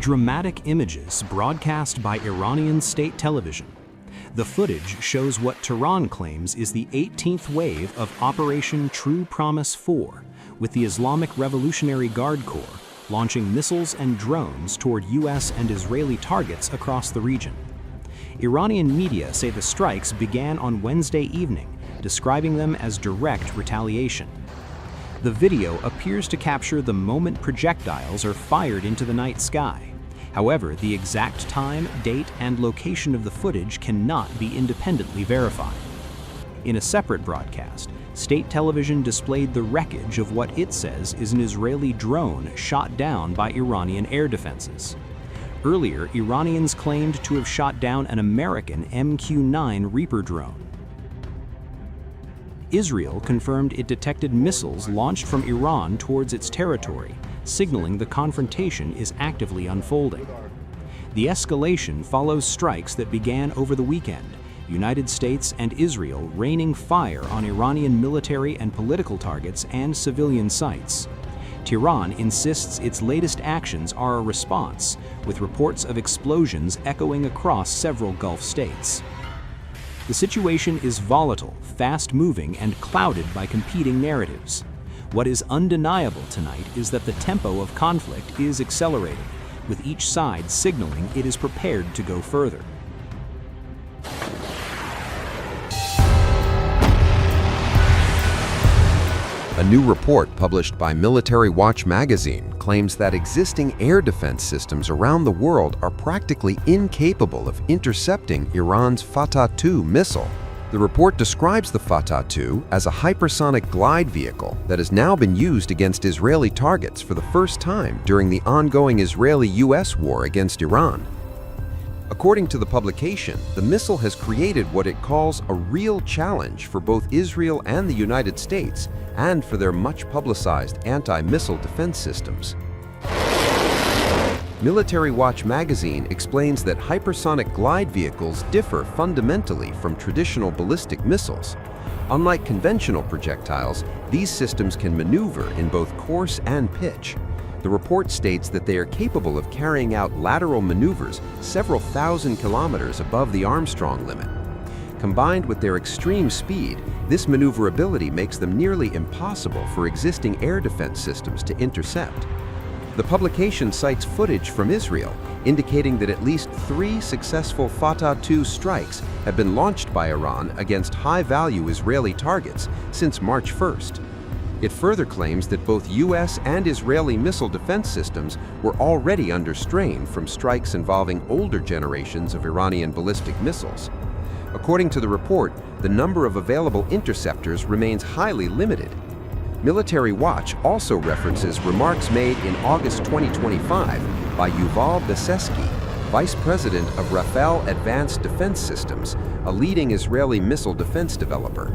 Dramatic images broadcast by Iranian state television. The footage shows what Tehran claims is the 18th wave of Operation True Promise 4, with the Islamic Revolutionary Guard Corps launching missiles and drones toward U.S. and Israeli targets across the region. Iranian media say the strikes began on Wednesday evening, describing them as direct retaliation. The video appears to capture the moment projectiles are fired into the night sky. However, the exact time, date, and location of the footage cannot be independently verified. In a separate broadcast, state television displayed the wreckage of what it says is an Israeli drone shot down by Iranian air defenses. Earlier, Iranians claimed to have shot down an American MQ-9 Reaper drone. Israel confirmed it detected missiles launched from Iran towards its territory, signaling the confrontation is actively unfolding. The escalation follows strikes that began over the weekend, United States and Israel raining fire on Iranian military and political targets and civilian sites. Tehran insists its latest actions are a response, with reports of explosions echoing across several Gulf states. The situation is volatile, fast-moving, and clouded by competing narratives. What is undeniable tonight is that the tempo of conflict is accelerating, with each side signaling it is prepared to go further. A new report published by Military Watch magazine claims that existing air defense systems around the world are practically incapable of intercepting Iran's Fatah-2 missile. The report describes the Fatah-2 as a hypersonic glide vehicle that has now been used against Israeli targets for the first time during the ongoing Israeli-US war against Iran. According to the publication, the missile has created what it calls a real challenge for both Israel and the United States, and for their much-publicized anti-missile defense systems. Military Watch magazine explains that hypersonic glide vehicles differ fundamentally from traditional ballistic missiles. Unlike conventional projectiles, these systems can maneuver in both course and pitch. The report states that they are capable of carrying out lateral maneuvers several thousand kilometers above the Armstrong limit. Combined with their extreme speed, this maneuverability makes them nearly impossible for existing air defense systems to intercept. The publication cites footage from Israel, indicating that at least 3 successful Fatah-2 strikes have been launched by Iran against high-value Israeli targets since March 1st. It further claims that both U.S. and Israeli missile defense systems were already under strain from strikes involving older generations of Iranian ballistic missiles. According to the report, the number of available interceptors remains highly limited. Military Watch also references remarks made in August 2025 by Yuval Beseski, Vice President of Rafael Advanced Defense Systems, a leading Israeli missile defense developer.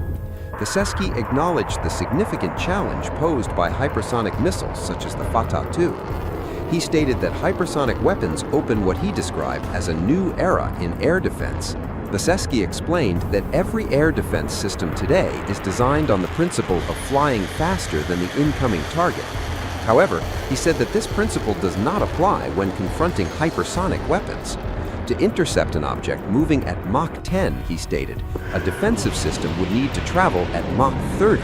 Beseski acknowledged the significant challenge posed by hypersonic missiles such as the Fatah-2. He stated that hypersonic weapons open what he described as a new era in air defense. Beseski explained that every air defense system today is designed on the principle of flying faster than the incoming target. However, he said that this principle does not apply when confronting hypersonic weapons. To intercept an object moving at Mach 10, he stated, a defensive system would need to travel at Mach 30.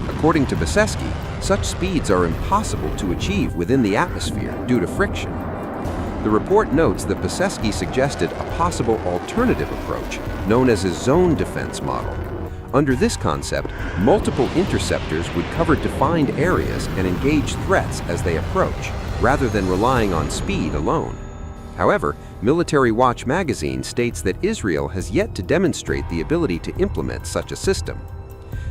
According to Beseski, such speeds are impossible to achieve within the atmosphere due to friction. The report notes that Beseski suggested a possible alternative approach, known as a zone defense model. Under this concept, multiple interceptors would cover defined areas and engage threats as they approach, rather than relying on speed alone. However, Military Watch magazine states that Israel has yet to demonstrate the ability to implement such a system.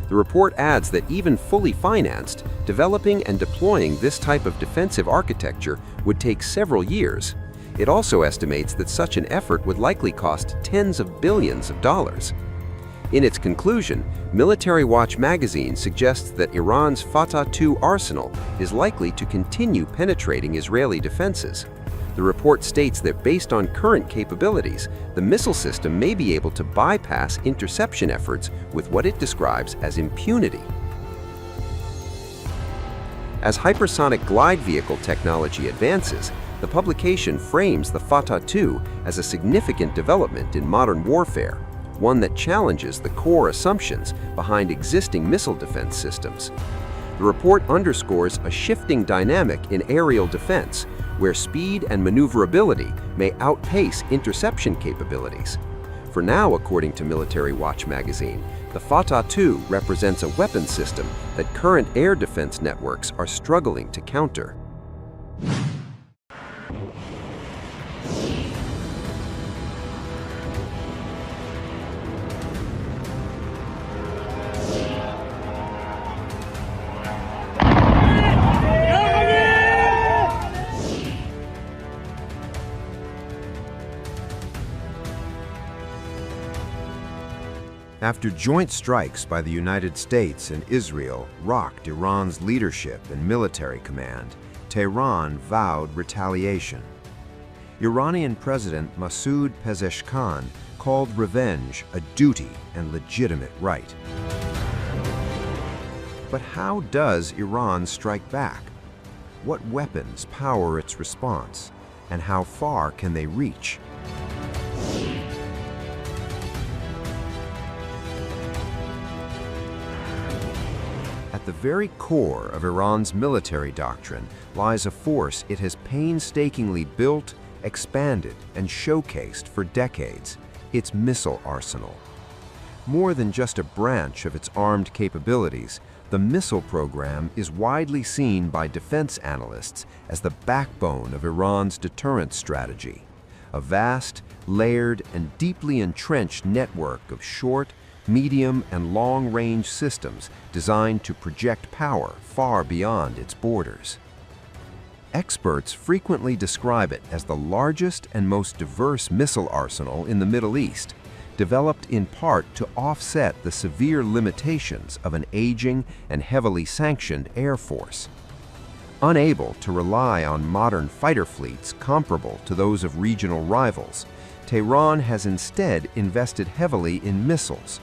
The report adds that even fully financed, developing and deploying this type of defensive architecture would take several years. It also estimates that such an effort would likely cost tens of billions of dollars. In its conclusion, Military Watch magazine suggests that Iran's Fatah-2 arsenal is likely to continue penetrating Israeli defenses. The report states that based on current capabilities, the missile system may be able to bypass interception efforts with what it describes as impunity. As hypersonic glide vehicle technology advances, The publication frames the Fatah II as a significant development in modern warfare, one that challenges the core assumptions behind existing missile defense systems. The report underscores a shifting dynamic in aerial defense, where speed and maneuverability may outpace interception capabilities. For now, according to Military Watch magazine, the Fatah II represents a weapon system that current air defense networks are struggling to counter. After joint strikes by the United States and Israel rocked Iran's leadership and military command, Tehran vowed retaliation. Iranian President Masoud Pezeshkian called revenge a duty and legitimate right. But how does Iran strike back? What weapons power its response, and how far can they reach? At the very core of Iran's military doctrine lies a force it has painstakingly built, expanded, and showcased for decades: its missile arsenal. More than just a branch of its armed capabilities, the missile program is widely seen by defense analysts as the backbone of Iran's deterrence strategy, a vast, layered, and deeply entrenched network of short, medium, and long-range systems designed to project power far beyond its borders. Experts frequently describe it as the largest and most diverse missile arsenal in the Middle East, developed in part to offset the severe limitations of an aging and heavily sanctioned air force. Unable to rely on modern fighter fleets comparable to those of regional rivals, Tehran has instead invested heavily in missiles,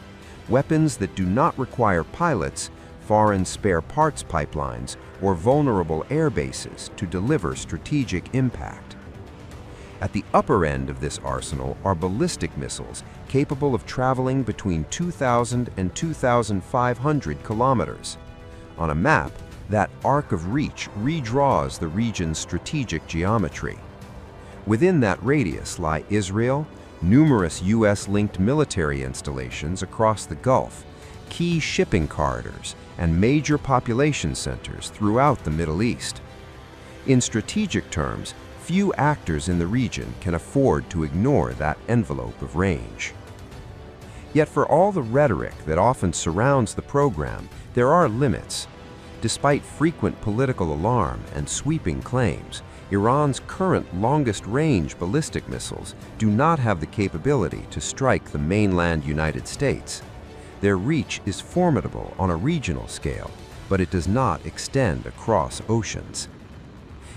weapons that do not require pilots, foreign spare parts pipelines, or vulnerable air bases to deliver strategic impact. At the upper end of this arsenal are ballistic missiles capable of traveling between 2,000 and 2,500 kilometers. On a map, that arc of reach redraws the region's strategic geometry. Within that radius lie Israel, numerous U.S.-linked military installations across the Gulf, key shipping corridors, and major population centers throughout the Middle East. In strategic terms, few actors in the region can afford to ignore that envelope of range. Yet for all the rhetoric that often surrounds the program, there are limits. Despite frequent political alarm and sweeping claims, Iran's current longest-range ballistic missiles do not have the capability to strike the mainland United States. Their reach is formidable on a regional scale, but it does not extend across oceans.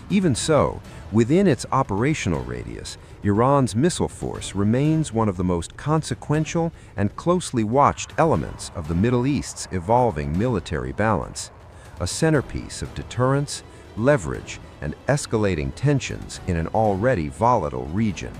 Even so, within its operational radius, Iran's missile force remains one of the most consequential and closely watched elements of the Middle East's evolving military balance, a centerpiece of deterrence, leverage, and escalating tensions in an already volatile region.